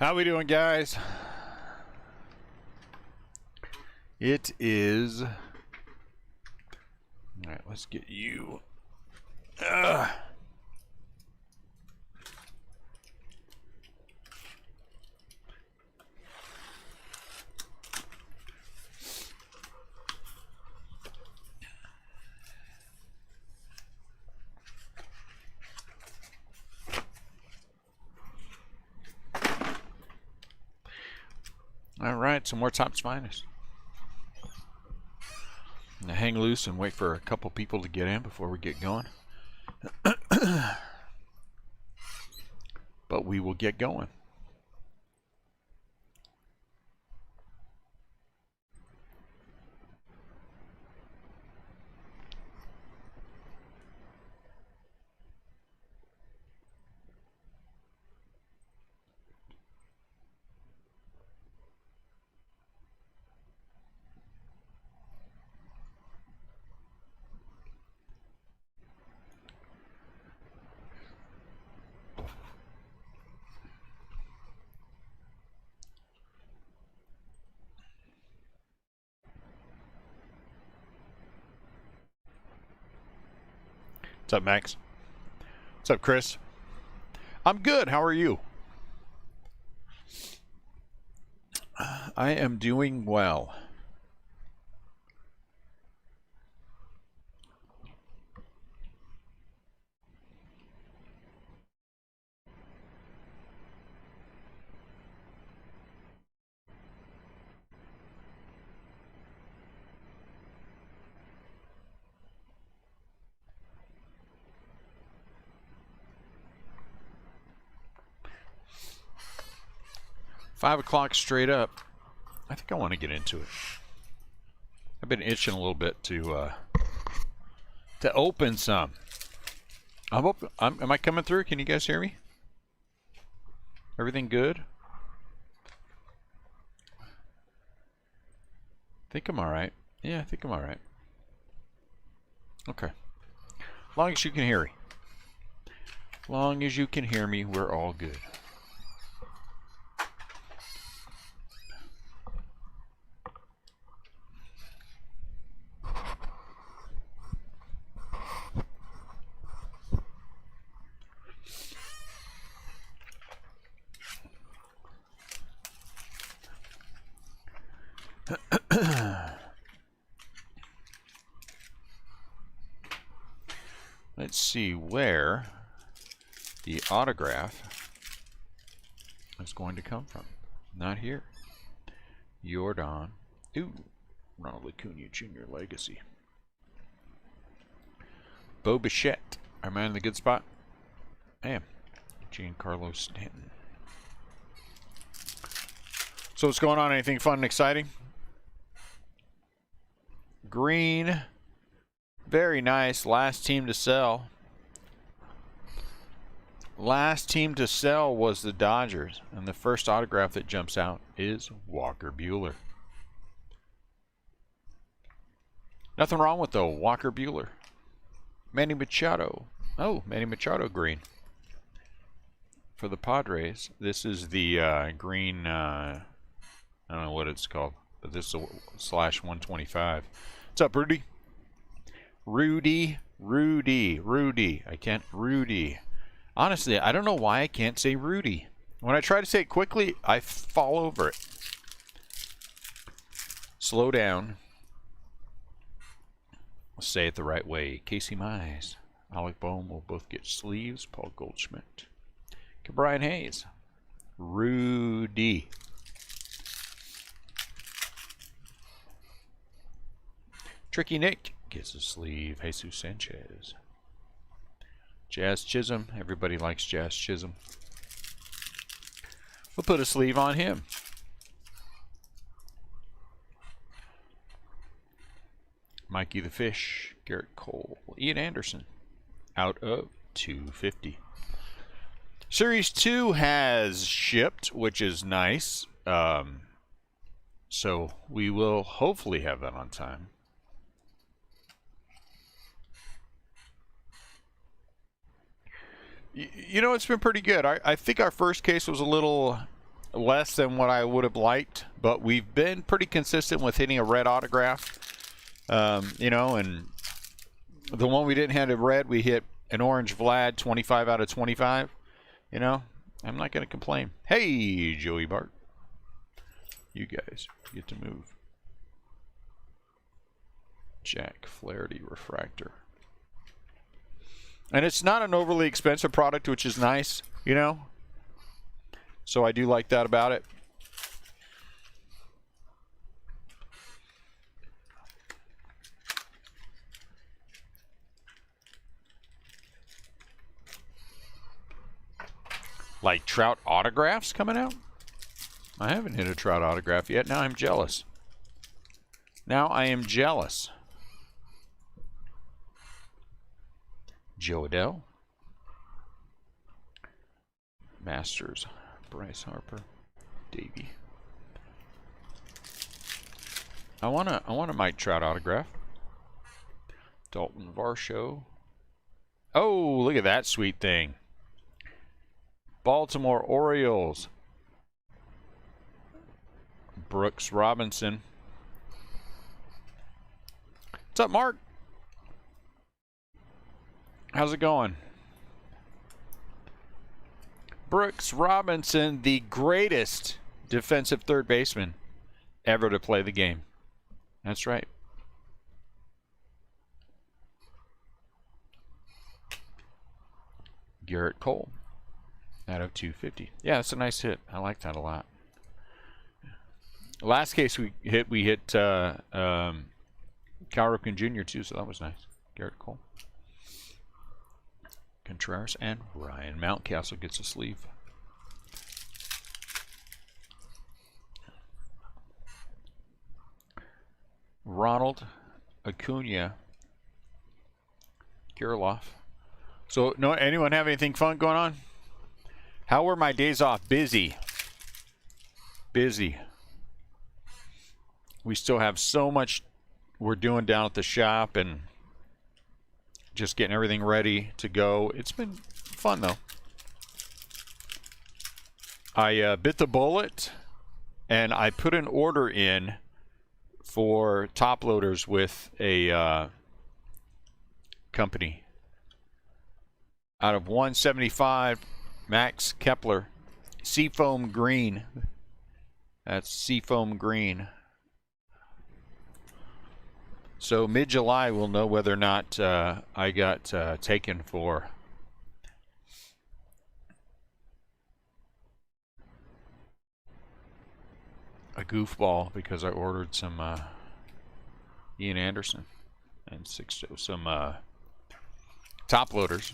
How we doing, guys? It is... All right, let's get you... All right, some more Topps Finest. Now hang loose and wait for a couple people to get in before we get going. But we will get going. What's up, Max? What's up, Chris? I'm good. How are you? I am doing well. Five o'clock straight up. I think I want to get into it. I've been itching a little bit to open some. Am I coming through? Can you guys hear me? Everything good? I think I'm all right. Yeah, I think I'm all right. Okay. As long as you can hear me. As long as you can hear me, we're all good. Let's see where the autograph is going to come from. Not here. Jordan. Ooh, Ronald Acuna Jr. Legacy. Bo Bichette. Am I in the good spot? I am. Giancarlo Stanton. So what's going on? Anything fun and exciting? Green. Very nice. Last team to sell. Last team to sell was the Dodgers. And the first autograph that jumps out is Walker Buehler. Nothing wrong with the Walker Buehler. Manny Machado. Oh, Manny Machado green. For the Padres. This is the green, I don't know what it's called. But this is a /125. What's up, Rudy? Rudy. I can't, Rudy. Honestly, I don't know why I can't say Rudy. When I try to say it quickly, I fall over it. Slow down. Say it the right way. Casey Mize. Alec Boehm will both get sleeves. Paul Goldschmidt. Brian Hayes. Rudy. Tricky Nick gets a sleeve. Jesus Sanchez. Jazz Chisholm. Everybody likes Jazz Chisholm. We'll put a sleeve on him. Mikey the Fish. Garrett Cole. Ian Anderson. Out of 250. Series 2 has shipped, which is nice. So we will hopefully have that on time. You know, it's been pretty good. I think our first case was a little less than what I would have liked, but we've been pretty consistent with hitting a red autograph. You know, and the one we didn't have a red, we hit an orange Vlad, 25 out of 25. You know, I'm not going to complain. Hey, Joey Bart. You guys get to move. Jack Flaherty refractor. And it's not an overly expensive product, which is nice, you know. So I do like that about it. Like Trout autographs coming out? I haven't hit a Trout autograph yet. Now I'm jealous. Now I am jealous. Joe Adell. Masters. Bryce Harper. Davey. I want a Mike Trout autograph. Dalton Varsho. Oh, look at that sweet thing. Baltimore Orioles. Brooks Robinson. What's up, Mark? How's it going? Brooks Robinson, the greatest defensive third baseman ever to play the game. That's right. Garrett Cole out of 250. Yeah, that's a nice hit. I like that a lot. Last case we hit Cal Ripken Jr. too, so that was nice. Garrett Cole. Contreras and Ryan Mountcastle gets a sleeve. Ronald Acuna Kirilloff. So, no, anyone have anything fun going on? How were my days off? Busy. Busy. We still have so much we're doing down at the shop and just getting everything ready to go. It's been fun, though. I bit the bullet, and I put an order in for top loaders with a company. Out of 175, Max Kepler, Seafoam Green. That's Seafoam Green. So mid-July, we'll know whether or not I got taken for a goofball because I ordered some Ian Anderson and some top loaders.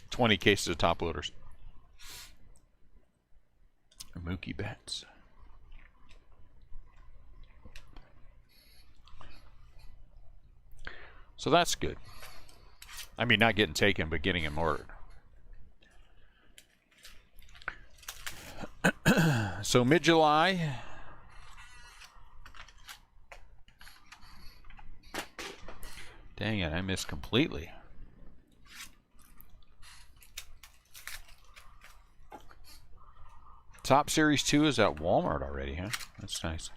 20 cases of top loaders. Mookie Betts. So that's good. I mean, not getting taken, but getting them ordered. So mid-July. Dang it, I missed completely. Top Series 2 is at Walmart already, huh? That's nice.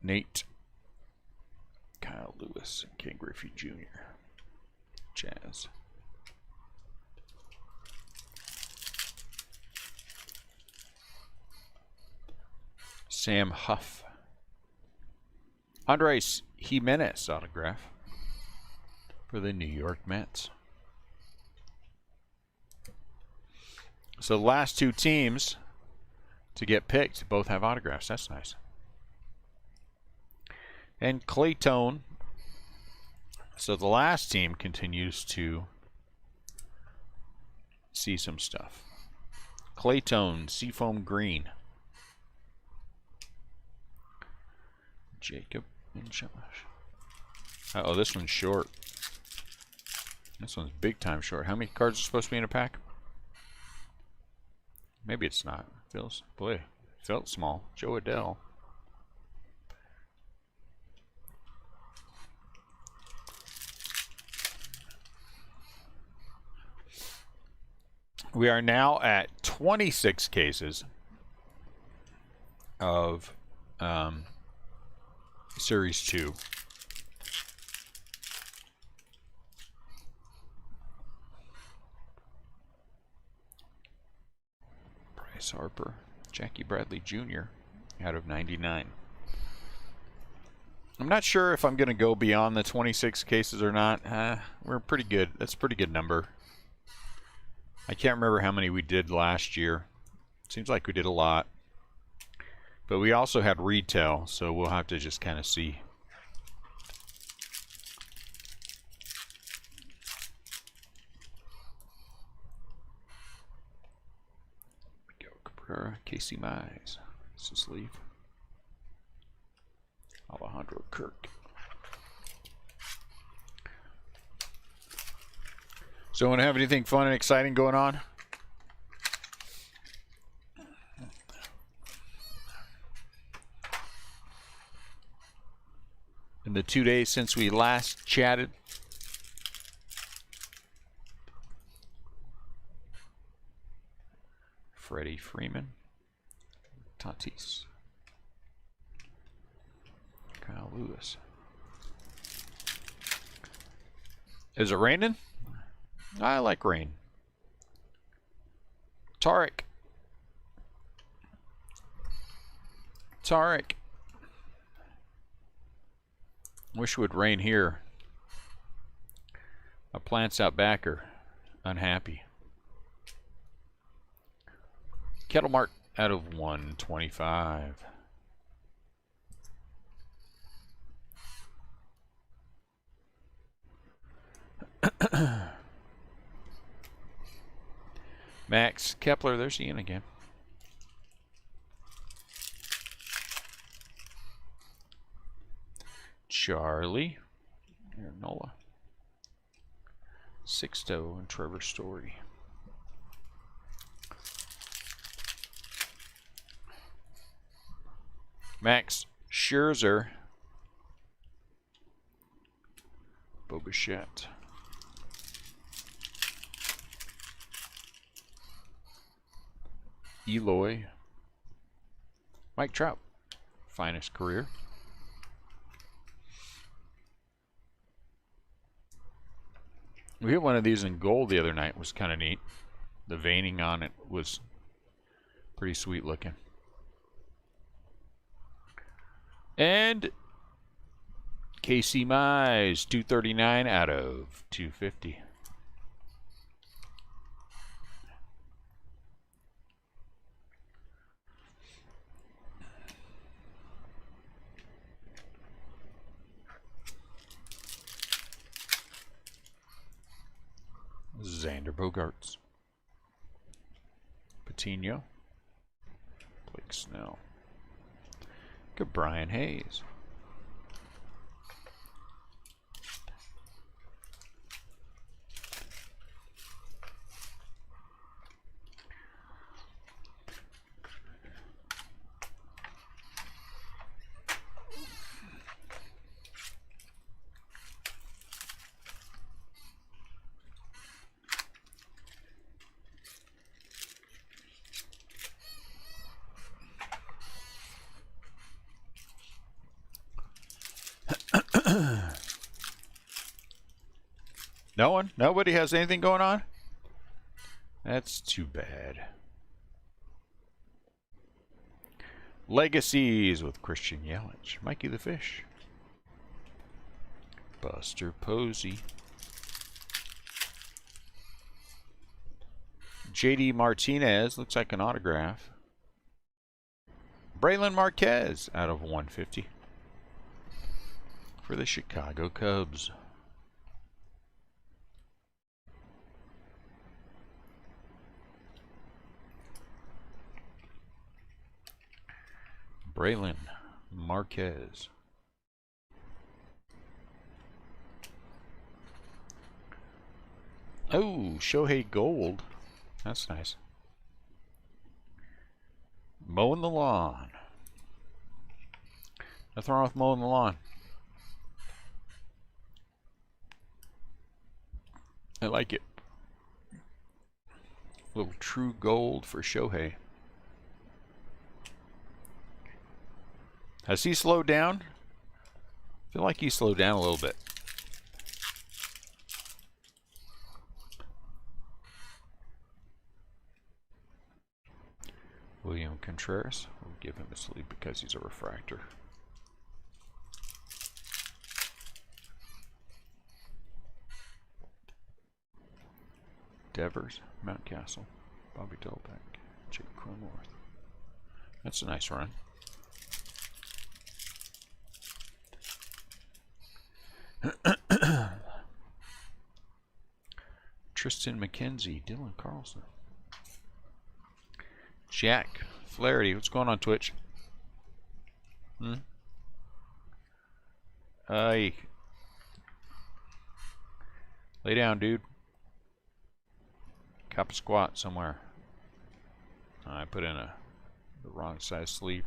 Nate, Kyle Lewis, and Ken Griffey Jr. Jazz. Sam Huff. Andres Jimenez autograph for the New York Mets. So the last two teams to get picked both have autographs. That's nice. And Claytone. So the last team continues to see some stuff. Claytone, Seafoam Green. Jacob and Josh. Uh-oh, this one's short. This one's big time short. How many cards are supposed to be in a pack? Maybe it's not. Feels, boy, felt small. Joe Adele. We are now at 26 cases of Series 2. Bryce Harper, Jackie Bradley Jr. out of 99. I'm not sure if I'm going to go beyond the 26 cases or not. We're pretty good. That's a pretty good number. I can't remember how many we did last year. Seems like we did a lot. But we also had retail, so we'll have to just kind of see. Here we go. Cabrera, Casey Mize. This is Leaf. Alejandro Kirk. So, want to have anything fun and exciting going on? In the 2 days since we last chatted? Freddie Freeman. Tatis. Kyle Lewis. Is it raining? I like rain. Tarek. Wish it would rain here. My plants out back are unhappy. Kettle Mart out of 125. Max Kepler, there's Ian again. Charlie. Here, Nola. Sixto and Trevor Story. Max Scherzer. Bobichette. Eloy. Mike Trout. Finest career. We hit one of these in gold the other night. It was kind of neat. The veining on it was pretty sweet looking. And Casey Mize, 239 out of 250. Xander Bogaerts. Patino. Blake Snell. Good Brian Hayes. No one? Nobody has anything going on? That's too bad. Legacies with Christian Yelich. Mikey the Fish. Buster Posey. JD Martinez. Looks like an autograph. Braylon Marquez out of 150. For the Chicago Cubs. Braylon Marquez. Oh, Shohei Gold. That's nice. Mowing the lawn. Nothing wrong with mowing the lawn. I like it. A little true gold for Shohei. Has he slowed down? I feel like he slowed down a little bit. William Contreras. We'll give him a sleep because he's a refractor. Devers, Mountcastle, Bobby Delbeck, Jake Cronworth. That's a nice run. Tristan McKenzie, Dylan Carlson. Jack Flaherty, what's going on Twitch? Hey. Lay down, dude. Cop a squat somewhere. I put in the wrong size sleeve.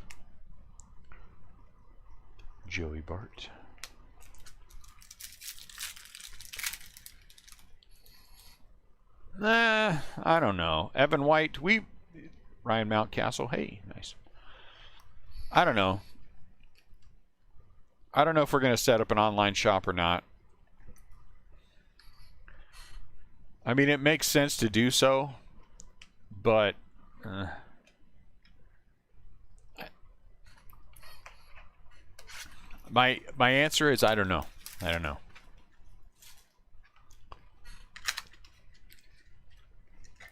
Joey Bart. I don't know. Evan White, Ryan Mountcastle, hey, nice. I don't know. I don't know if we're going to set up an online shop or not. I mean, it makes sense to do so, but my answer is I don't know. I don't know.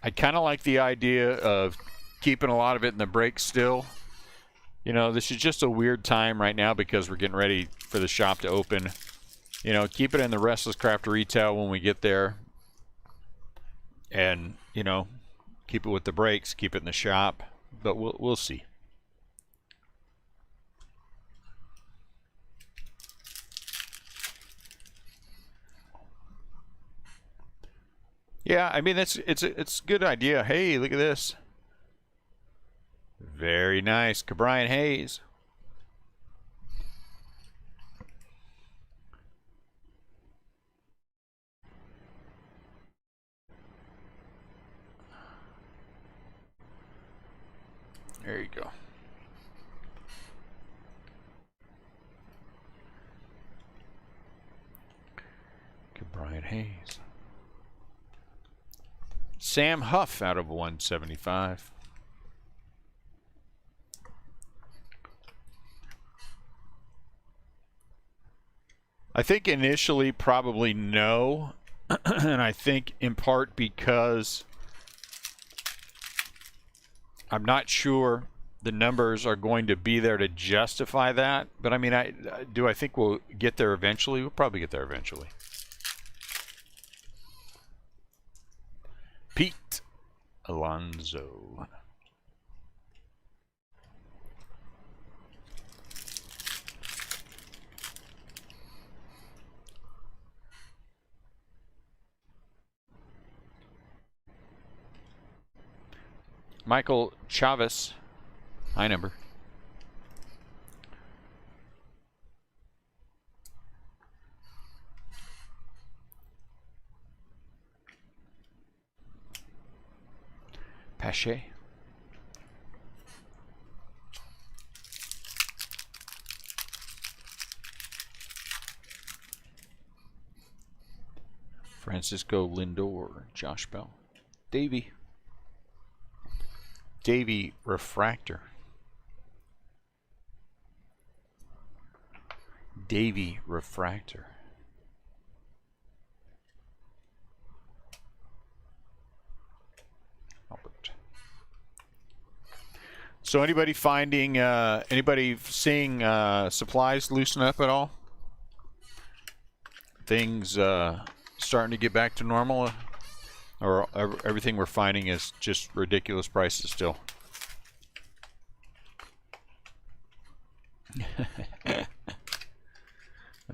I kind of like the idea of keeping a lot of it in the break still. You know, this is just a weird time right now because we're getting ready for the shop to open. You know, keep it in the Restless Craft retail when we get there. And, you know, keep it with the breaks, keep it in the shop. But we'll see. Yeah, I mean it's a good idea. Hey, look at this. Very nice, Cabrian Hayes. There you go. Cabrian Hayes. Sam Huff out of 175. I think initially probably no, and I think in part because I'm not sure the numbers are going to be there to justify that. But I mean, I think we'll get there eventually. We'll probably get there eventually. Pete Alonso. Michael Chavez, high number. Pache. Francisco Lindor, Josh Bell. Davey Refractor. Davey Refractor. Albert. So anybody finding, anybody seeing supplies loosen up at all? Things starting to get back to normal? Or everything we're finding is just ridiculous prices still?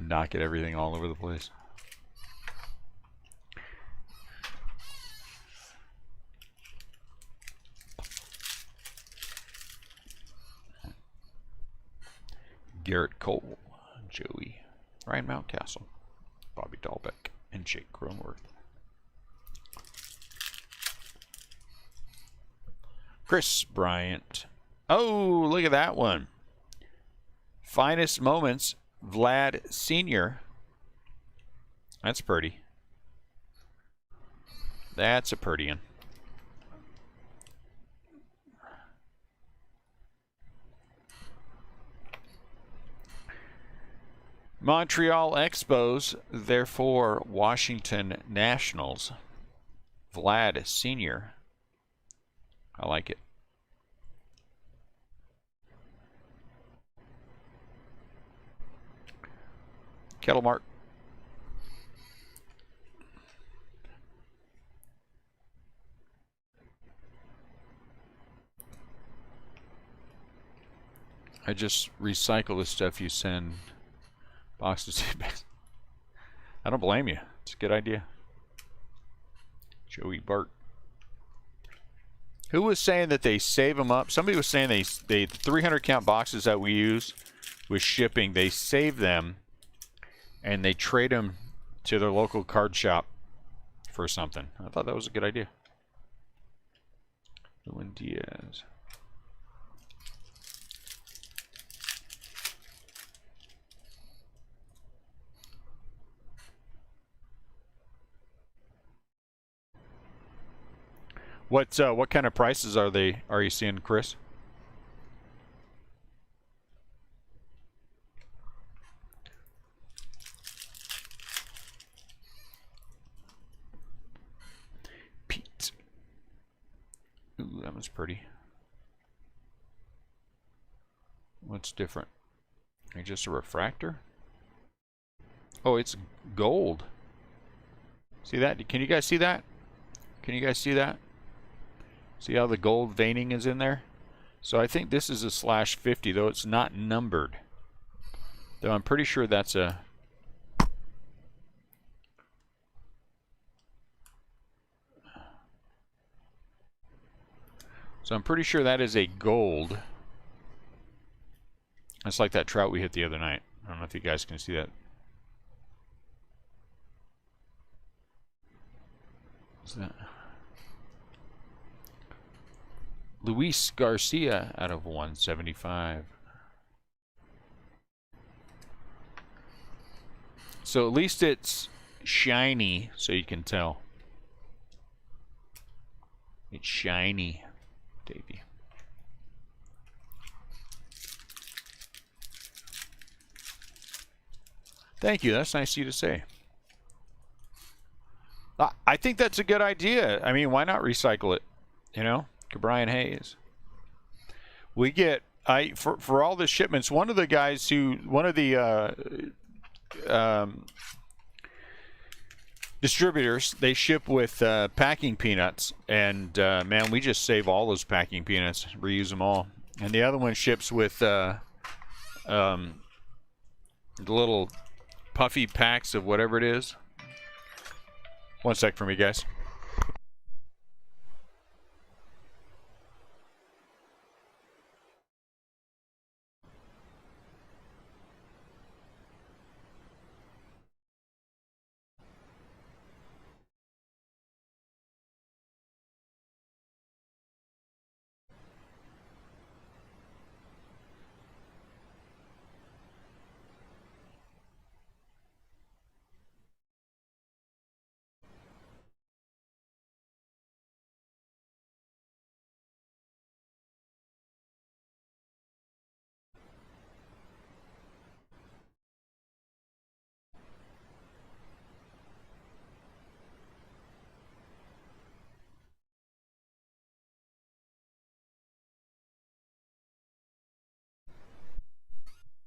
Knocking everything all over the place. Garrett Cole, Joey, Ryan Mountcastle, Bobby Dahlbeck, and Jake Cronworth. Chris Bryant. Oh, look at that one. Finest Moments, Vlad Sr. That's pretty. That's a pretty one. Montreal Expos, therefore Washington Nationals. Vlad Sr. I like it. Kettle Mark. I just recycle the stuff you send. Boxes. I don't blame you. It's a good idea. Joey Bart. Who was saying that they save them up? Somebody was saying they 300 count boxes that we use with shipping, they save them and they trade them to their local card shop for something. I thought that was a good idea. Luis Diaz. What kind of prices are you seeing, Chris? Pete. Ooh, that one's pretty. What's different? Like just a refractor? Oh, it's gold. See that? Can you guys see that? Can you guys see that? See how the gold veining is in there? So I think this is a /50, though it's not numbered. Though I'm pretty sure that's a... So I'm pretty sure that is a gold. That's like that trout we hit the other night. I don't know if you guys can see that. What's that? Luis Garcia out of 175. So at least it's shiny, so you can tell. It's shiny, Davey. Thank you. That's nice of you to say. I think that's a good idea. I mean, why not recycle it? You know? Brian Hayes. We get for all the shipments. One of the guys one of the distributors, they ship with packing peanuts, and man, we just save all those packing peanuts, reuse them all. And the other one ships with the little puffy packs of whatever it is. One sec for me, guys.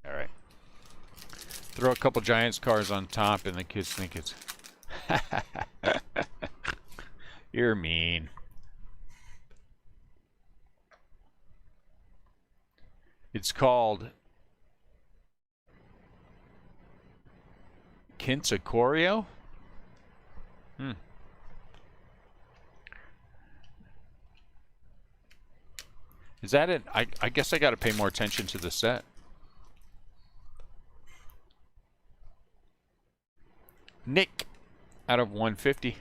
All right. Throw a couple Giants cards on top, and the kids think it's... You're mean. It's called Quintacorio? Is that it? I guess I got to pay more attention to the set. Nick out of 150.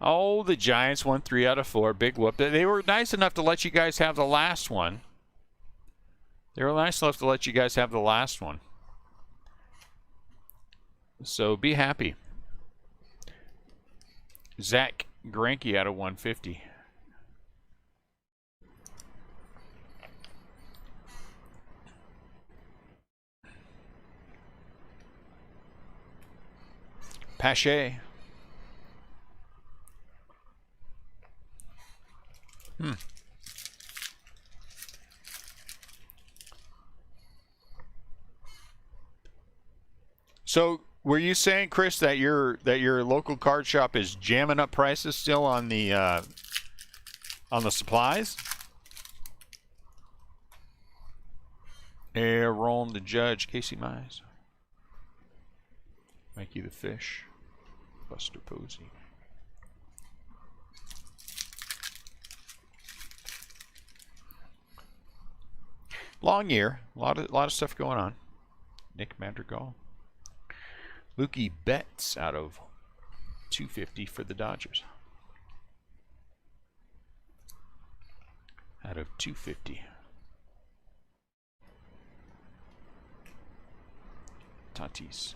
Oh, the Giants won 3 out of 4. Big whoop. They were nice enough to let you guys have the last one. They were nice enough to let you guys have the last one. So be happy. Zach Greinke out of 150. Pache. So, were you saying, Chris, that your local card shop is jamming up prices still on the supplies? Aaron the Judge, Casey Mize, Mikey the Fish, Buster Posey. Long year, a lot of stuff going on. Nick Madrigal. Mookie Betts out of 250 for the Dodgers. Out of 250. Tatis.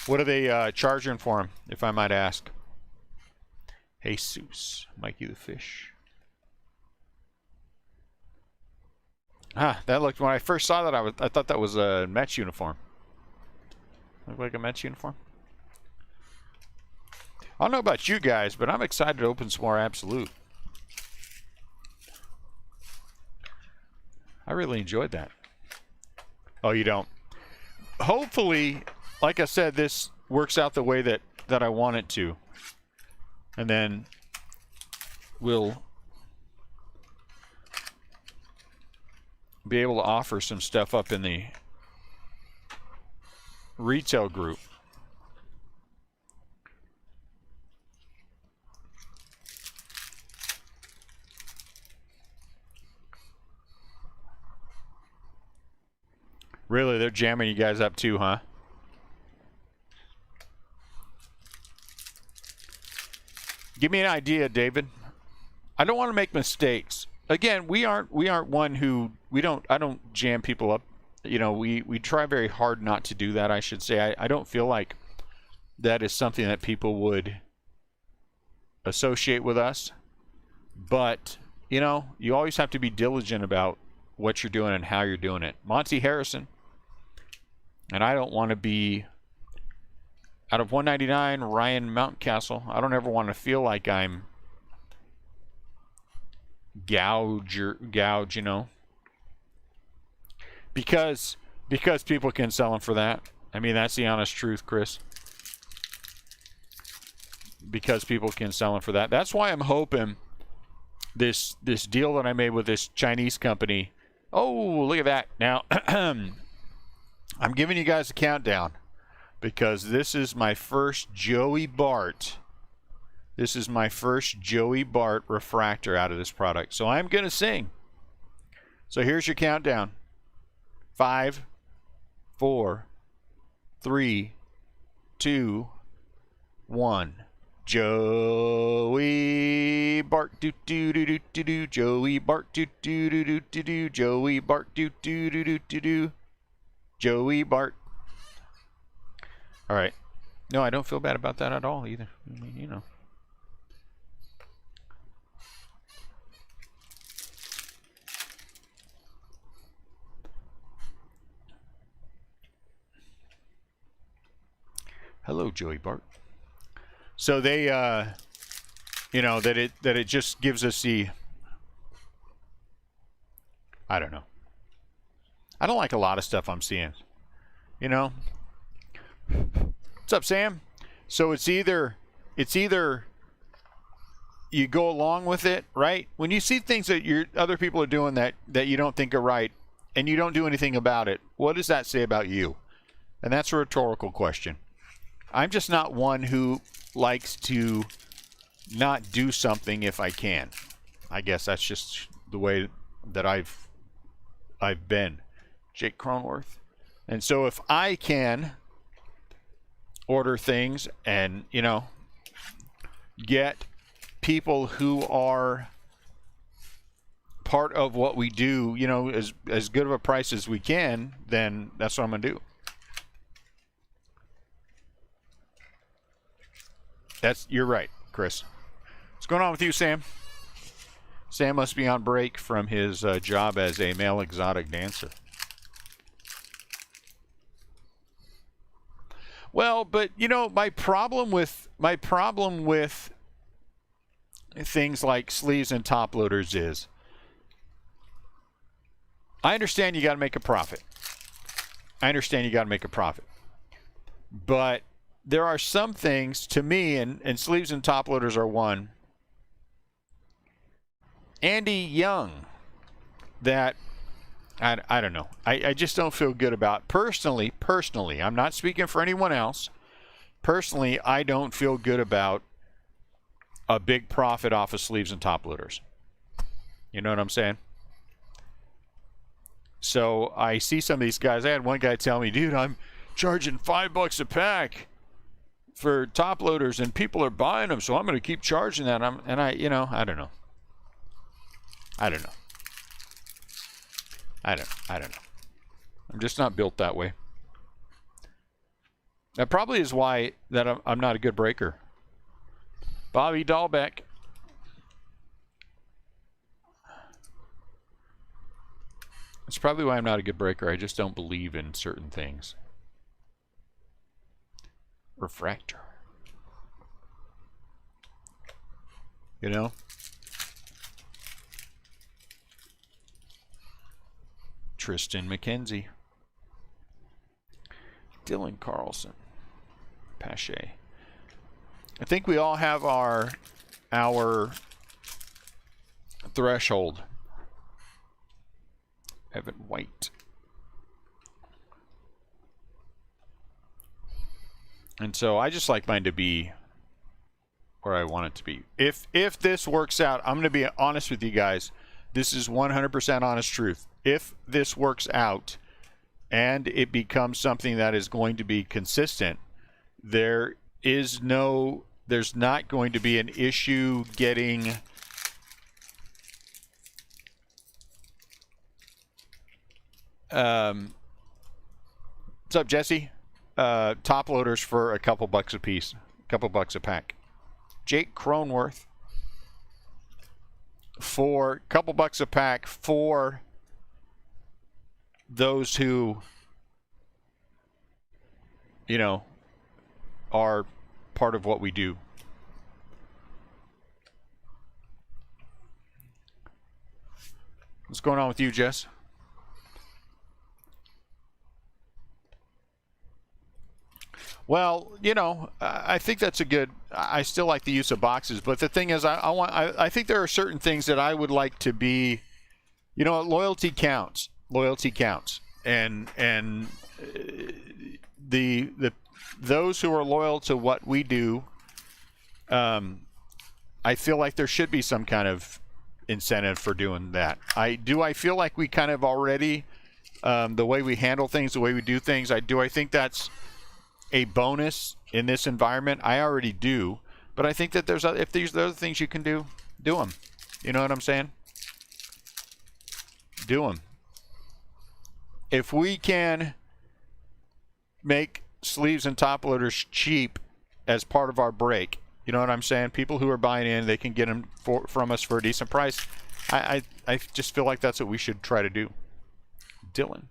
What are they charging for him, if I might ask? Jesus. Mikey the Fish. Ah, that looked, when I first saw that, I thought that was a Mets uniform. Look like a Mets uniform. I don't know about you guys, but I'm excited to open some more Absolute. I really enjoyed that. Oh, you don't? Hopefully, like I said, this works out the way that I want it to. And then we'll be able to offer some stuff up in the retail group. Really, they're jamming you guys up too, huh? Give me an idea, David. I don't want to make mistakes. Again, we aren't one who I don't jam people up. You know, we try very hard not to do that, I should say. I don't feel like that is something that people would associate with us. But, you know, you always have to be diligent about what you're doing and how you're doing it. Monty Harrison. And I don't want to be, out of 199, Ryan Mountcastle. I don't ever want to feel like I'm gouge, you know. Because people can sell them for that. I mean, that's the honest truth, Chris. Because people can sell them for that. That's why I'm hoping this deal that I made with this Chinese company. Oh, look at that. Now, I'm giving you guys a countdown because this is my first Joey Bart. This is my first Joey Bart refractor out of this product. So I'm going to sing. So here's your countdown. 5, 4, 3, 2, 1. Joey Bart do do do do do do. Joey Bart do do do do do do. Joey Bart do do do do do do. Joey Bart. All right. No, I don't feel bad about that at all either. I mean, you know. Hello, Joey Bart. So they, you know, that it just gives us the, I don't know. I don't like a lot of stuff I'm seeing. You know. What's up, Sam? So it's either you go along with it, right? When you see things that other people are doing that you don't think are right, and you don't do anything about it, what does that say about you? And that's a rhetorical question. I'm just not one who likes to not do something if I can. I guess that's just the way that I've been. Jake Cronworth. And so if I can order things and, you know, get people who are part of what we do, you know, as good of a price as we can, then that's what I'm going to do. You're right, Chris. What's going on with you, Sam? Sam must be on break from his job as a male exotic dancer. Well, but you know, my problem with things like sleeves and top loaders is, I understand you got to make a profit. But there are some things, to me, and sleeves and top loaders are one, Andy Young, that I don't know. I just don't feel good about. Personally, I'm not speaking for anyone else. Personally, I don't feel good about a big profit off of sleeves and top loaders. You know what I'm saying? So I see some of these guys. I had one guy tell me, dude, I'm charging $5 a pack for top loaders and people are buying them, so I'm going to keep charging that. You know, I don't know. I don't know. I'm just not built that way. That probably is why that I'm not a good breaker. Bobby Dahlbeck. That's probably why I'm not a good breaker. I just don't believe in certain things. Refractor. You know? Tristan McKenzie. Dylan Carlson. Pache. I think we all have our threshold. Evan White. And so I just like mine to be where I want it to be. If this works out, I'm going to be honest with you guys. This is 100% honest truth. If this works out and it becomes something that is going to be consistent, there's not going to be an issue getting what's up, Jesse? Top loaders for a couple bucks a piece, a couple bucks a pack. Jake Cronworth for a couple bucks a pack for those who, you know, are part of what we do. What's going on with you, Jess? Well, you know, I think that's a good. I still like the use of boxes, but the thing is, I think there are certain things that I would like to be. You know, loyalty counts. Loyalty counts, and the those who are loyal to what we do. I feel like there should be some kind of incentive for doing that. I feel like we kind of already, the way we handle things, the way we do things. I think that's a bonus in this environment. I already do, but I think that if there's other things you can do them. You know what I'm saying? Do them. If we can make sleeves and top loaders cheap as part of our break, you know what I'm saying? People who are buying in, they can get them from us for a decent price. I just feel like that's what we should try to do. Dylan.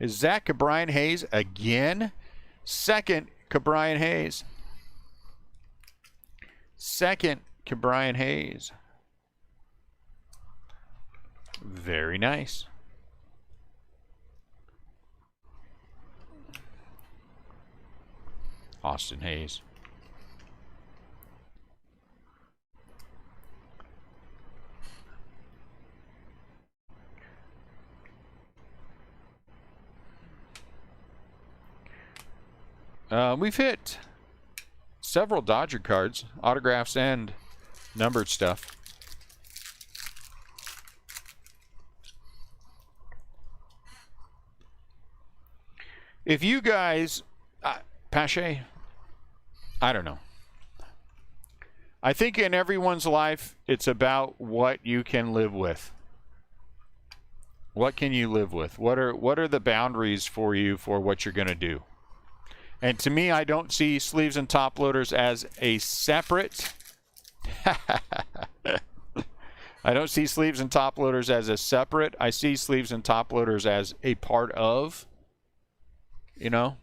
Is Zach Cabrian Hayes again? Second Cabrian Hayes. Second Cabrian Hayes. Very nice. Austin Hayes. We've hit several Dodger cards, autographs and numbered stuff. If you guys, Pache, I don't know. I think in everyone's life, it's about what you can live with. What can you live with? What are the boundaries for you for what you're going to do? And to me, I don't see sleeves and top loaders as a separate. I don't see sleeves and top loaders as a separate. I see sleeves and top loaders as a part of, you know.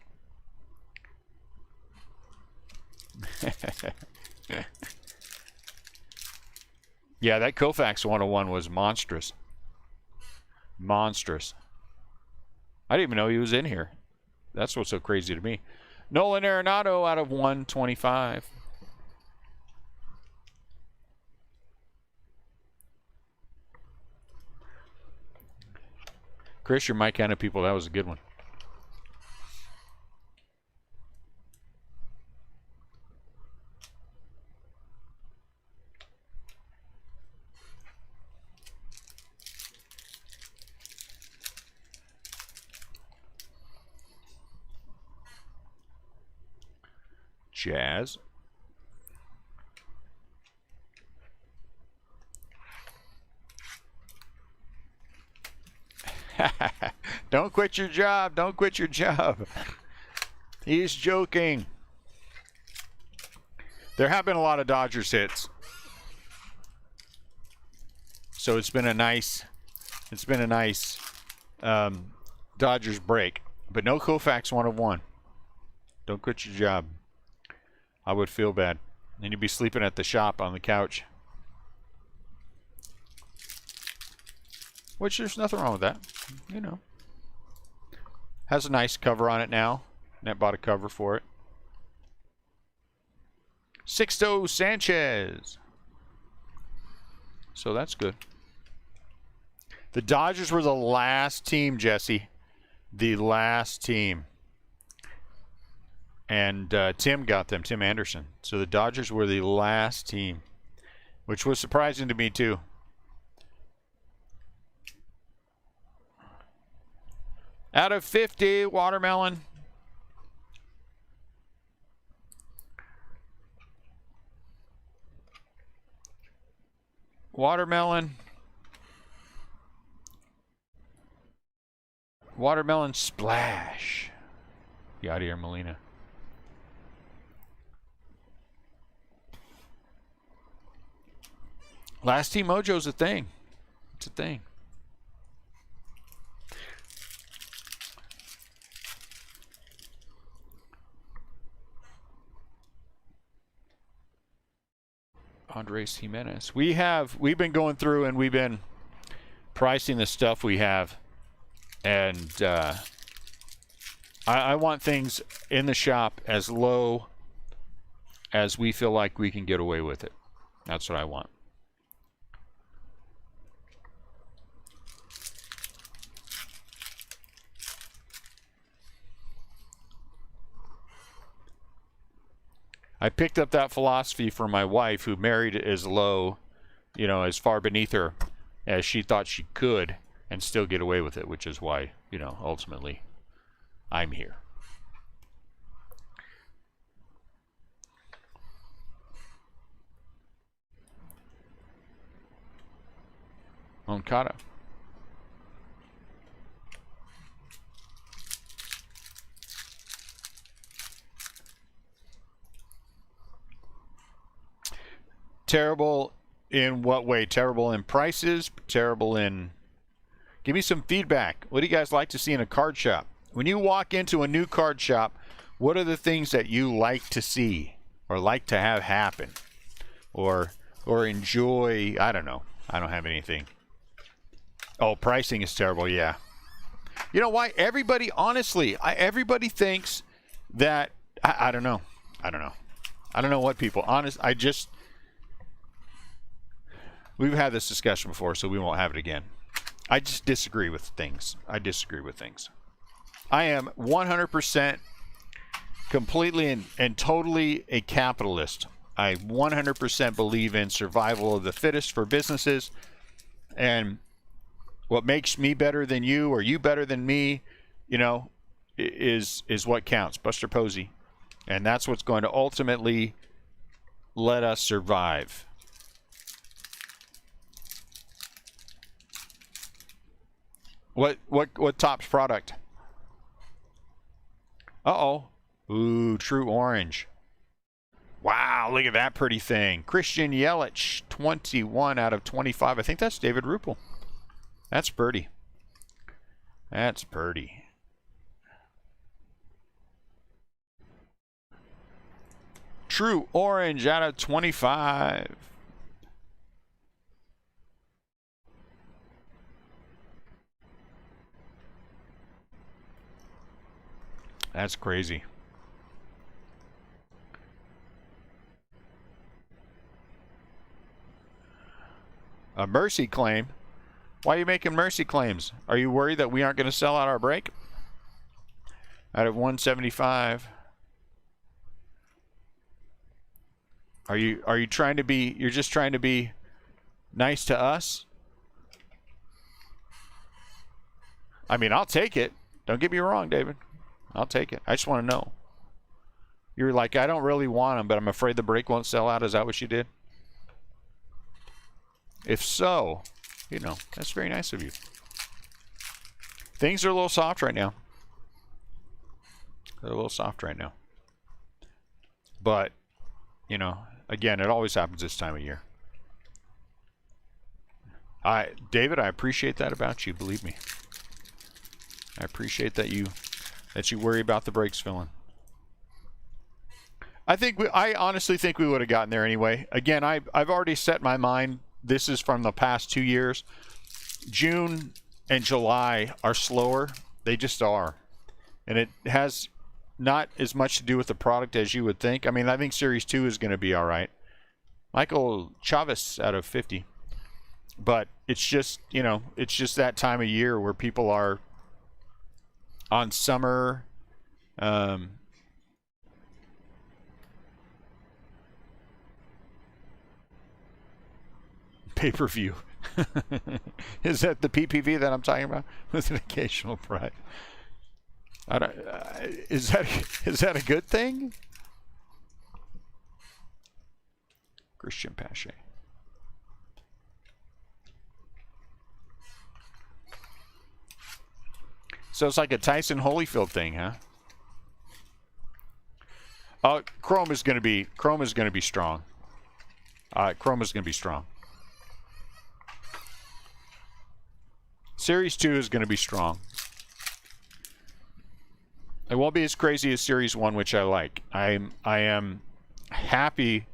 Yeah, that Koufax 101 was monstrous. Monstrous. I didn't even know he was in here. That's what's so crazy to me. Nolan Arenado out of 125. Chris, you're my kind of people. That was a good one. Jazz. Don't quit your job. Don't quit your job. He's joking. There have been a lot of Dodgers hits. So it's been a nice Dodgers break. But no Koufax 101. Don't quit your job. I would feel bad. Then you'd be sleeping at the shop on the couch. Which there's nothing wrong with that. You know. Has a nice cover on it now. Net bought a cover for it. Sixto Sanchez. So that's good. The Dodgers were the last team, Jesse. The last team. And Tim got them, Tim Anderson. So the Dodgers were the last team, which was surprising to me too. Out of 50, watermelon. Watermelon. Watermelon splash. Yadier Molina. Last Team Mojo's a thing. It's a thing. Andres Jimenez. We've been going through and we've been pricing the stuff we have, and I want things in the shop as low as we feel like we can get away with it. That's what I want. I picked up that philosophy from my wife, who married as low, you know, as far beneath her as she thought she could and still get away with it, which is why, you know, ultimately I'm here. Moncada. Terrible in what way? Terrible in prices? Terrible in... Give me some feedback. What do you guys like to see in a card shop? When you walk into a new card shop, what are the things that you like to see or like to have happen? Or enjoy? I don't know. I don't have anything. Oh, pricing is terrible, yeah. You know why? Everybody, honestly, everybody thinks that... I don't know. I don't know. I don't know what people... We've had this discussion before, so we won't have it again. I just disagree with things. I disagree with things. I am 100% completely and totally a capitalist. I 100% believe in survival of the fittest for businesses. And what makes me better than you or you better than me, you know, is what counts. Buster Posey. And that's what's going to ultimately let us survive. What Topps product? Uh-oh. Ooh, True Orange. Wow, look at that pretty thing. Christian Yelich, 21 out of 25. I think that's David Rupel. That's pretty. That's pretty. True Orange out of 25. That's crazy. A mercy claim? Why are you making mercy claims? Are you worried that we aren't going to sell out our break? Out of 175. Are you trying to be, you're just trying to be nice to us? I mean, I'll take it. Don't get me wrong, David. I'll take it. I just want to know. You're like, I don't really want them, but I'm afraid the break won't sell out. Is that what you did? If so, you know, that's very nice of you. Things are a little soft right now. They're a little soft right now. But, you know, again, it always happens this time of year. David, I appreciate that about you, believe me. I appreciate that you worry about the breaks filling. I honestly think we would have gotten there anyway. Again, I've already set my mind. This is from the past 2 years. June and July are slower. They just are. And it has not as much to do with the product as you would think. I mean, I think Series 2 is going to be all right. Michael Chavez out of 50. But it's just, you know, it's just that time of year where people are on summer. Pay-per-view. Is that the PPV that I'm talking about? With an occasional price. I don't, is that a good thing? Christian Pache. So it's like a Tyson Holyfield thing, huh? Chrome is going to be strong. Chrome is going to be strong. Series 2 is going to be strong. It won't be as crazy as Series 1, which I like. I am happy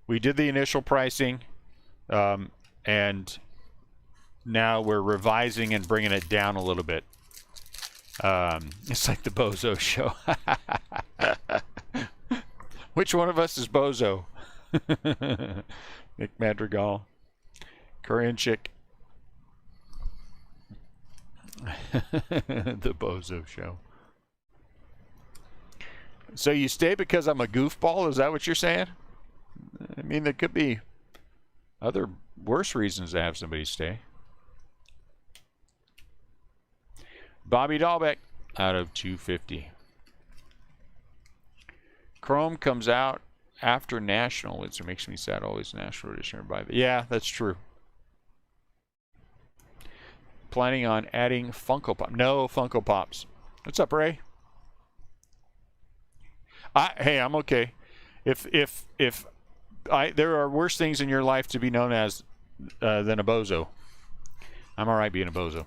we did the initial pricing, and now we're revising and bringing it down a little bit. It's like the Bozo show. Which one of us is Bozo? Nick Madrigal. Korean chick. The Bozo show. So you stay because I'm a goofball? Is that what you're saying? I mean, there could be other worse reasons to have somebody stay. Bobby Dahlbeck out of 250. Chrome comes out after National. It makes me sad. Always National edition. Yeah, that's true. Planning on adding Funko Pop. No Funko Pops. What's up, Ray? Hey, I'm okay. If there are worse things in your life to be known as than a bozo, I'm all right being a bozo.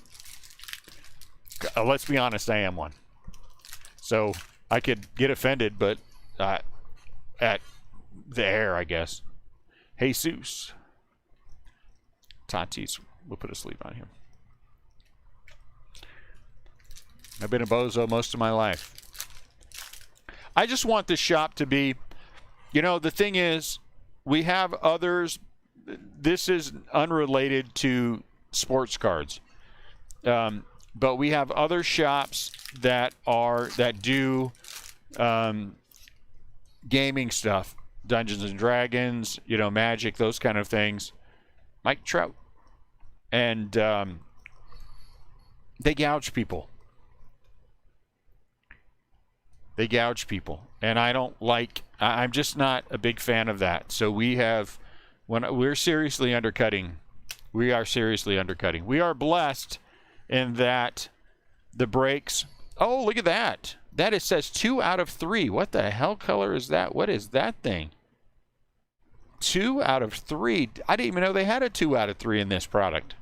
Let's be honest, I am one. So I could get offended, but at the air, I guess. Jesus. Tatis, we'll put a sleeve on him. I've been a bozo most of my life. I just want this shop to be, you know, the thing is, we have others. This is unrelated to sports cards. But we have other shops that do gaming stuff, Dungeons and Dragons, you know, Magic, those kind of things. Mike Trout, and they gouge people. They gouge people, and I don't like. I'm just not a big fan of that. So we have, when we're seriously undercutting, we are seriously undercutting. We are blessed in that the brakes. Oh, look at that! That it says 2 out of 3. What the hell color is that? What is that thing? 2 out of 3. I didn't even know they had a 2 out of 3 in this product.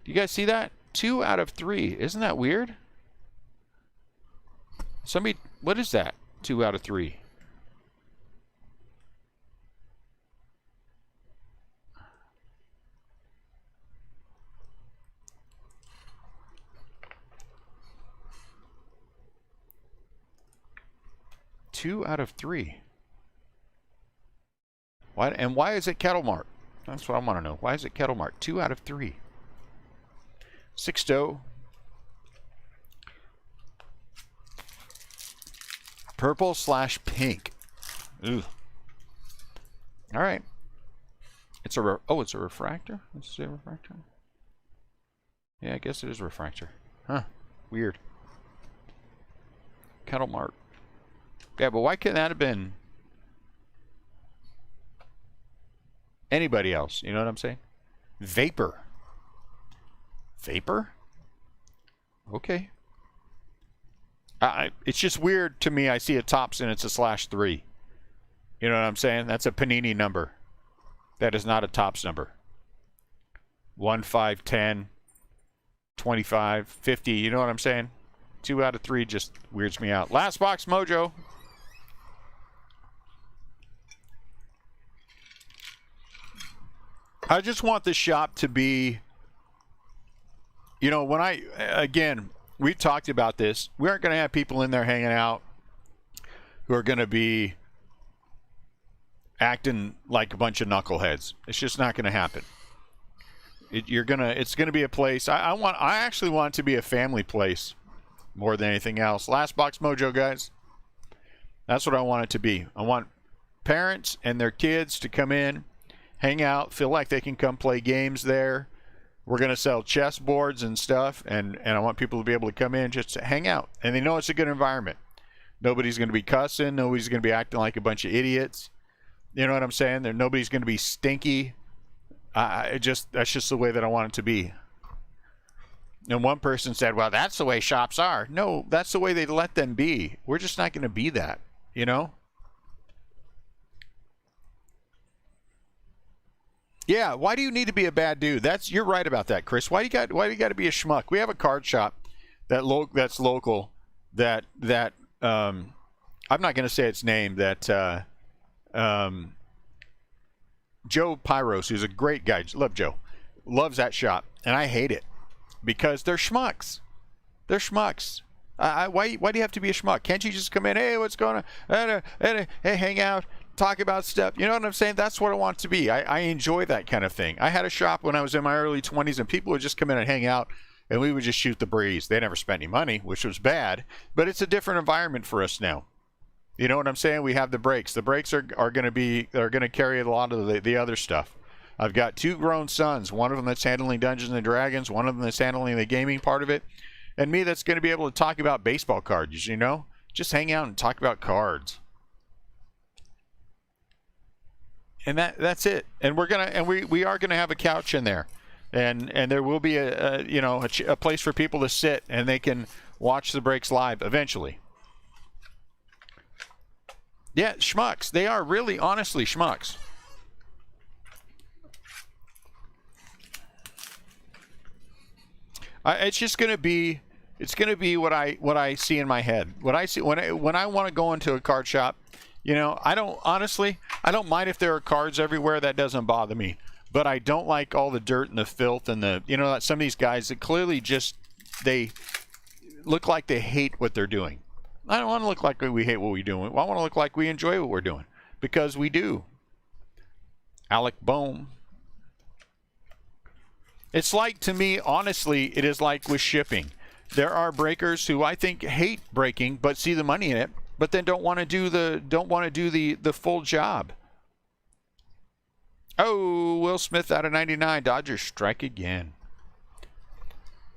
You guys see that? 2 out of 3. Isn't that weird? Somebody, what is that? 2 out of 3. Two out of 3. Why, and why is it Kettle Mart? That's what I want to know. Why is it Kettle Mart? 2 out of 3. 6 dough. Purple / pink. Ooh. All right. It's a it's a refractor. Let's say refractor. Yeah, I guess it is a refractor. Huh. Weird. Kettle Mart. Yeah, but why couldn't that have been anybody else? You know what I'm saying? Vapor. Vapor? Okay. It's just weird to me. I see a tops and it's a /3. You know what I'm saying? That's a Panini number. That is not a tops number. 1, 5, 10, 25, 50. You know what I'm saying? 2 out of 3 just weirds me out. Last box mojo. I just want the shop to be, you know, when again, we've talked about this. We aren't going to have people in there hanging out who are going to be acting like a bunch of knuckleheads. It's just not going to happen. It's going to be a place. I actually want it to be a family place more than anything else. Last box mojo, guys. That's what I want it to be. I want parents and their kids to come in, hang out, feel like they can come play games there. We're going to sell chess boards and stuff, and I want people to be able to come in just to hang out. And they know it's a good environment. Nobody's going to be cussing. Nobody's going to be acting like a bunch of idiots. You know what I'm saying? Nobody's going to be stinky. That's just the way that I want it to be. And one person said, well, that's the way shops are. No, that's the way they let them be. We're just not going to be that, you know? Yeah, why do you need to be a bad dude? You're right about that, Chris. Why do you got to be a schmuck? We have a card shop that's local that I'm not going to say its name, that Joe Pyros, who's a great guy, love Joe, loves that shop, and I hate it because they're schmucks. They're schmucks. Why do you have to be a schmuck? Can't you just come in, hey, what's going on? Hey, hang out, talk about stuff. You know what I'm saying? That's what I want it to be. I enjoy that kind of thing. I had a shop when I was in my early 20s, and people would just come in and hang out, and we would just shoot the breeze. They never spent any money, which was bad, but it's a different environment for us now. You know what I'm saying? We have the breaks. The breaks are going to carry a lot of the other stuff. I've got 2 grown sons, one of them that's handling Dungeons and Dragons, one of them that's handling the gaming part of it, and me that's going to be able to talk about baseball cards, you know? Just hang out and talk about cards. And that's it. And we are gonna have a couch in there, and there will be a place for people to sit, and they can watch the breaks live eventually. Yeah, schmucks. They are really, honestly, schmucks. It's just gonna be. It's gonna be what I see in my head. What I see when I want to go into a card shop. You know, I don't mind if there are cards everywhere. That doesn't bother me. But I don't like all the dirt and the filth and some of these guys that clearly they look like they hate what they're doing. I don't want to look like we hate what we're doing. I want to look like we enjoy what we're doing, because we do. Alec Bohm. It's like, to me, honestly, it is like with shipping. There are breakers who I think hate breaking but see the money in it, but then don't want to do the full job. Oh, Will Smith out of 99. Dodgers strike again.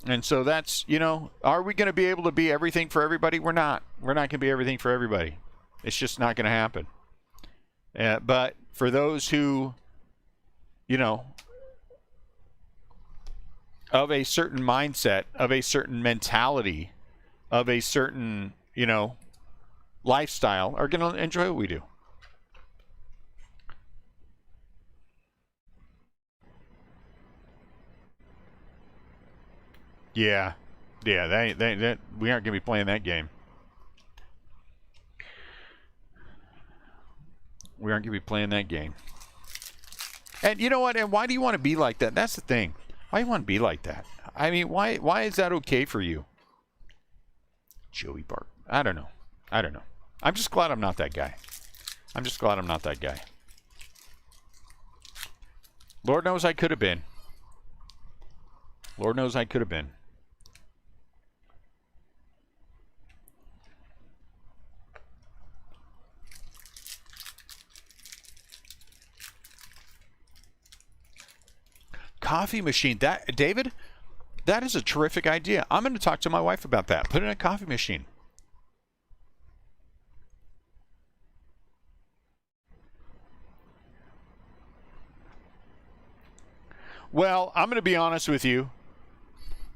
And so that's, you know, are we going to be able to be everything for everybody? We're not. We're not going to be everything for everybody. It's just not going to happen. But for those who, you know, of a certain mindset, of a certain mentality, of a certain, you know, lifestyle, are going to enjoy what we do. Yeah. Yeah, that we aren't going to be playing that game. We aren't going to be playing that game. And you know what? And why do you want to be like that? That's the thing. Why do you want to be like that? I mean, why is that okay for you? Joey Bart. I don't know. I don't know. I'm just glad I'm not that guy. I'm just glad I'm not that guy. Lord knows I could have been. Lord knows I could have been. Coffee machine. That, David, that is a terrific idea. I'm going to talk to my wife about that. Put in a coffee machine. Well, I'm going to be honest with you.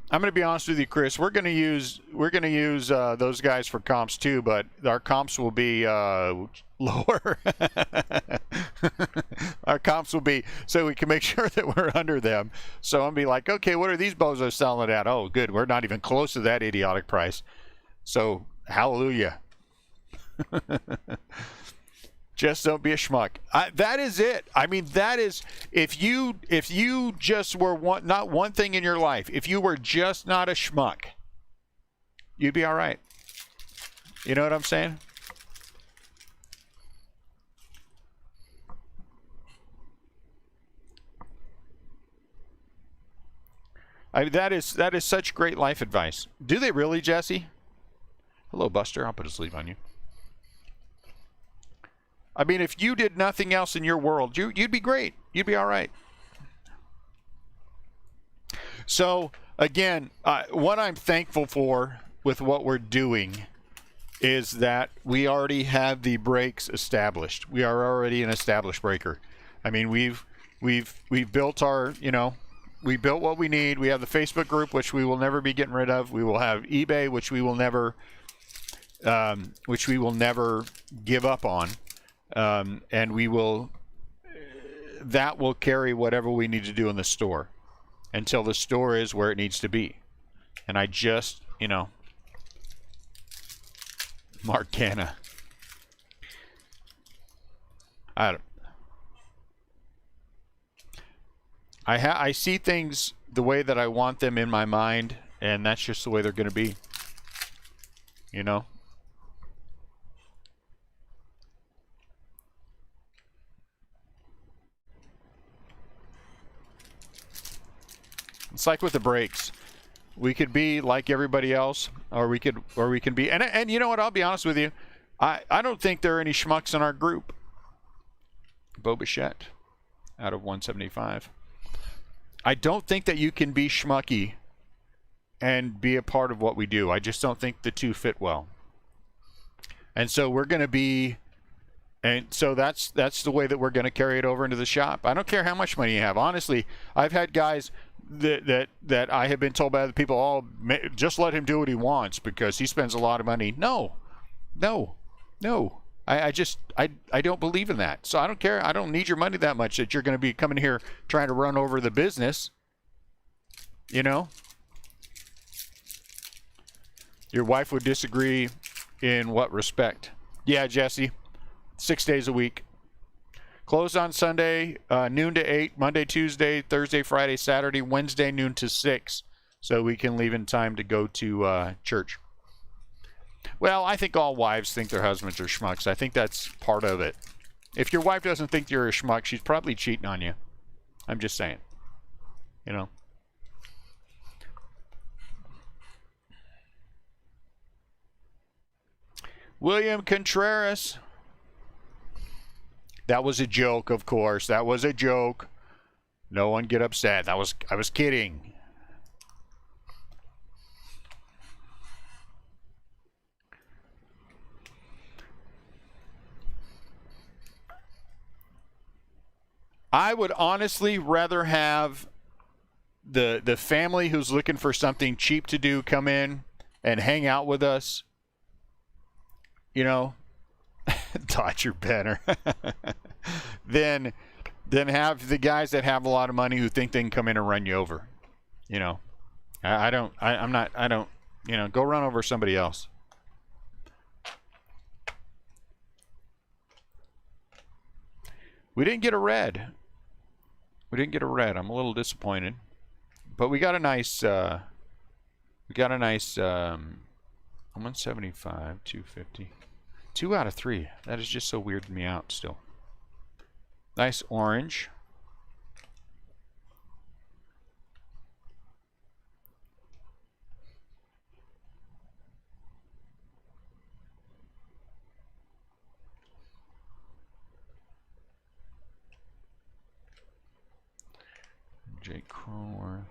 I'm going to be honest with you, Chris. We're going to use those guys for comps too, but our comps will be lower. Our comps will be so we can make sure that we're under them. So I'm be like, okay, what are these bozos selling at? Oh, good. We're not even close to that idiotic price. So hallelujah. Just don't be a schmuck. That is it. I mean, that is, if you just were not one thing in your life, if you were just not a schmuck, you'd be all right. You know what I'm saying? That is such great life advice. Do they really, Jesse? Hello, Buster. I'll put a sleeve on you. I mean, if you did nothing else in your world, you'd be great. You'd be all right. So, again, what I'm thankful for with what we're doing is that we already have the breaks established. We are already an established breaker. I mean, we've built our, you know, we built what we need. We have the Facebook group, which we will never be getting rid of. We will have eBay, which we will never give up on. And we will, that will carry whatever we need to do in the store until the store is where it needs to be. And I just, you know, Mark Canna. I see things the way that I want them in my mind, and that's just the way they're going to be. You know? It's like with the brakes. We could be like everybody else, or we can be, and you know what? I'll be honest with you. I don't think there are any schmucks in our group. Bo Bichette out of 175. I don't think that you can be schmucky and be a part of what we do. I just don't think the two fit well. And so we're going to be, and so that's the way that we're going to carry it over into the shop. I don't care how much money you have. Honestly, I've had guys that I have been told by other people, oh, just let him do what he wants because he spends a lot of money. No. I don't believe in that. So I don't care. I don't need your money that much that you're going to be coming here trying to run over the business. You know? Your wife would disagree in what respect? Yeah, Jesse. 6 days a week. Closed on Sunday, noon to 8, Monday, Tuesday, Thursday, Friday, Saturday, Wednesday, noon to 6. So we can leave in time to go to church. Well, I think all wives think their husbands are schmucks. I think that's part of it. If your wife doesn't think you're a schmuck, she's probably cheating on you. I'm just saying. You know? William Contreras. That was a joke, of course. That was a joke. No one get upset. I was kidding. I would honestly rather have the family who's looking for something cheap to do come in and hang out with us. You know, Dodger banner. then have the guys that have a lot of money who think they can come in and run you over. You know, I'm not, you know, go run over somebody else. We didn't get a red. I'm a little disappointed. But we got a nice, 175, 250. 2 out of 3. That is just so weirding me out still. Nice orange. Jake Cronworth.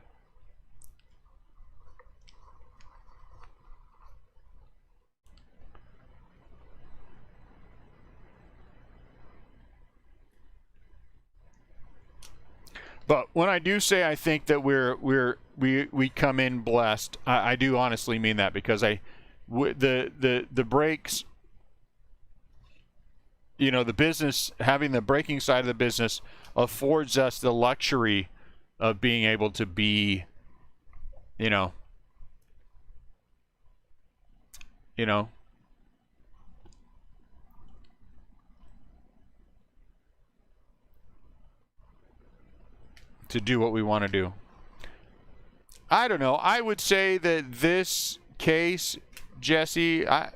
But when I do say I think that we come in blessed, I do honestly mean that, because the breaks, you know, the business, having the breaking side of the business affords us the luxury of being able to be, you know, to do what we want to do. I don't know. I would say that this case, Jesse, I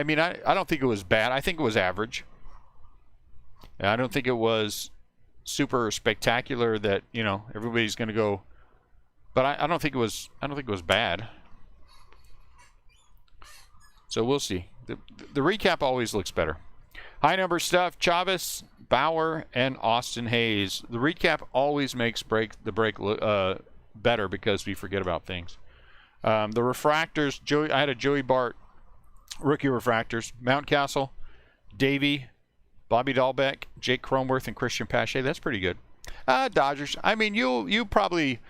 mean, I don't think it was bad. I think it was average. I don't think it was super spectacular that, you know, everybody's going to go, but I don't think it was bad. So we'll see. The recap always looks better. High number stuff: Chavez, Bauer, and Austin Hayes. The recap always makes the break better because we forget about things. The refractors: I had a Joey Bart rookie refractors. Mountcastle, Davey, Bobby Dahlbeck, Jake Cronworth, and Christian Pache. That's pretty good. Dodgers. I mean, you probably.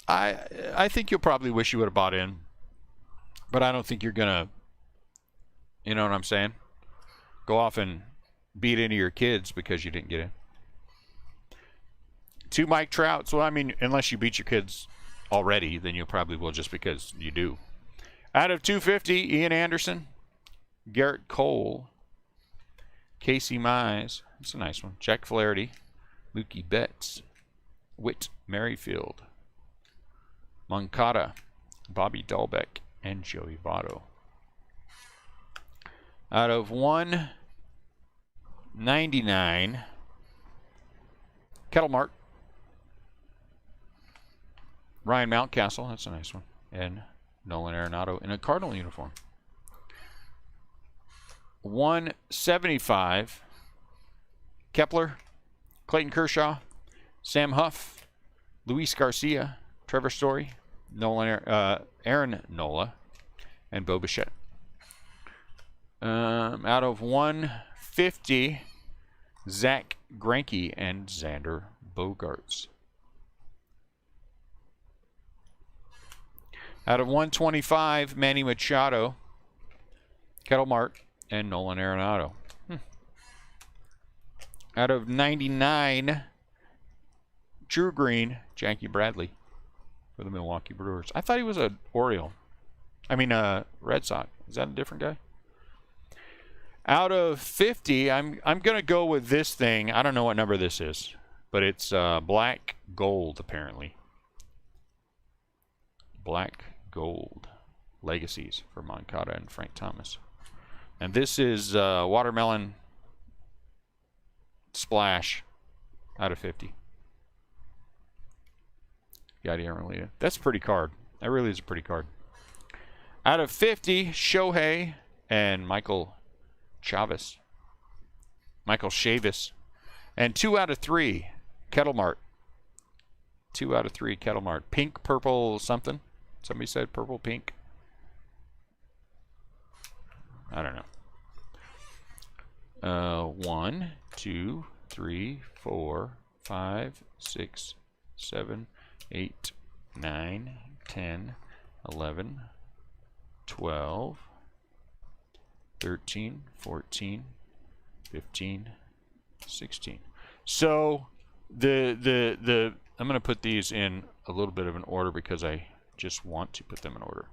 I think you'll probably wish you would have bought in, but I don't think you're gonna. You know what I'm saying? Go off and beat into your kids because you didn't get in. 2 Mike Trouts. Well, I mean, unless you beat your kids already, then you probably will just because you do. Out of 250, Ian Anderson, Garrett Cole, Casey Mize. That's a nice one. Jack Flaherty, Mookie Betts, Whit Merrifield, Moncada, Bobby Dahlbeck, and Joey Votto. Out of 199, Kettle Mart, Ryan Mountcastle, that's a nice one, and Nolan Arenado in a Cardinal uniform. 175, Kepler, Clayton Kershaw, Sam Huff, Luis Garcia, Trevor Story, Aaron Nola, and Bo Bichette. Out of 150, Zach Greinke and Xander Bogaerts. Out of 125, Manny Machado, Kettle Mart, and Nolan Arenado. Out of 99, Drew Green, Jackie Bradley for the Milwaukee Brewers. I thought he was a Oriole. I mean, Red Sox. Is that a different guy? Out of 50, I'm going to go with this thing. I don't know what number this is, but it's black gold, apparently. Black gold. Legacies for Moncada and Frank Thomas. And this is watermelon splash out of 50. Yadier Molina. That's a pretty card. That really is a pretty card. Out of 50, Shohei and Michael Chavis. And 2 out of 3, Kettle Mart. 2 out of 3, Kettle Mart. Pink, purple, something. Somebody said purple, pink. I don't know. 1, 2, 3, 4, 5, 6, 7, 8, 9, 10, 11, 12, 13, 14, 15, 16. So I'm going to put these in a little bit of an order because I just want to put them in order.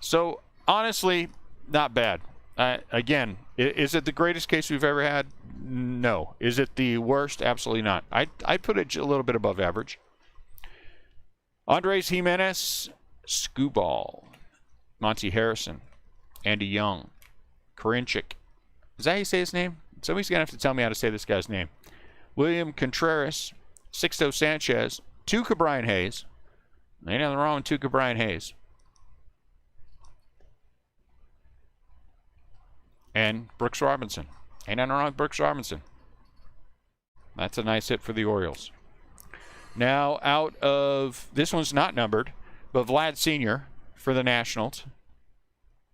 So honestly, not bad. Again, is it the greatest case we've ever had? No. Is it the worst? Absolutely not. I'd put it a little bit above average. Andres Jimenez, Skubal, Monty Harrison, Andy Young, Karinchik. Is that how you say his name? Somebody's going to have to tell me how to say this guy's name. William Contreras, Sixto Sanchez, Tuca Brian Hayes. Ain't nothing wrong with Tuca Brian Hayes. And Brooks Robinson. Ain't nothing wrong with Brooks Robinson. That's a nice hit for the Orioles. Now, out of, this one's not numbered, but Vlad Sr. for the Nationals.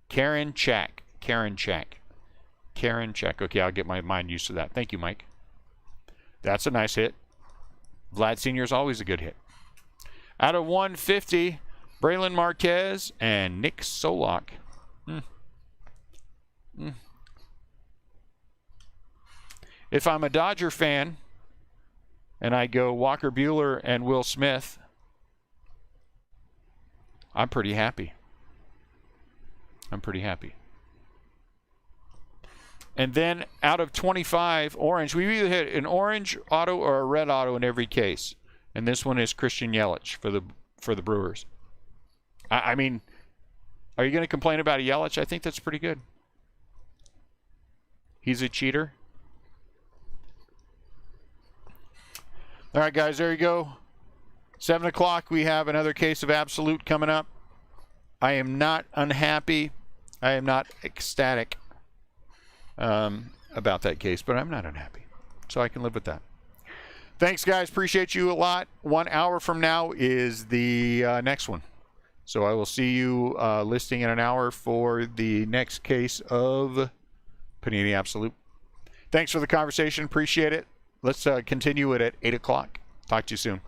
Karen Chak. Okay, I'll get my mind used to that. Thank you, Mike. That's a nice hit. Vlad Sr. is always a good hit. Out of 150, Braylon Marquez and Nick Solak. If I'm a Dodger fan and I go Walker Buehler and Will Smith, I'm pretty happy. And then out of 25, orange, we've either hit an orange auto or a red auto in every case. And this one is Christian Yelich for the Brewers. I mean, are you going to complain about a Yelich? I think that's pretty good. He's a cheater. All right, guys, there you go. 7 o'clock, we have another case of Absolute coming up. I am not unhappy. I am not ecstatic about that case, but I'm not unhappy. So I can live with that. Thanks, guys. Appreciate you a lot. 1 hour from now is the next one. So I will see you listing in an hour for the next case of Panini Absolute. Thanks for the conversation. Appreciate it. Let's continue it at 8 o'clock. Talk to you soon.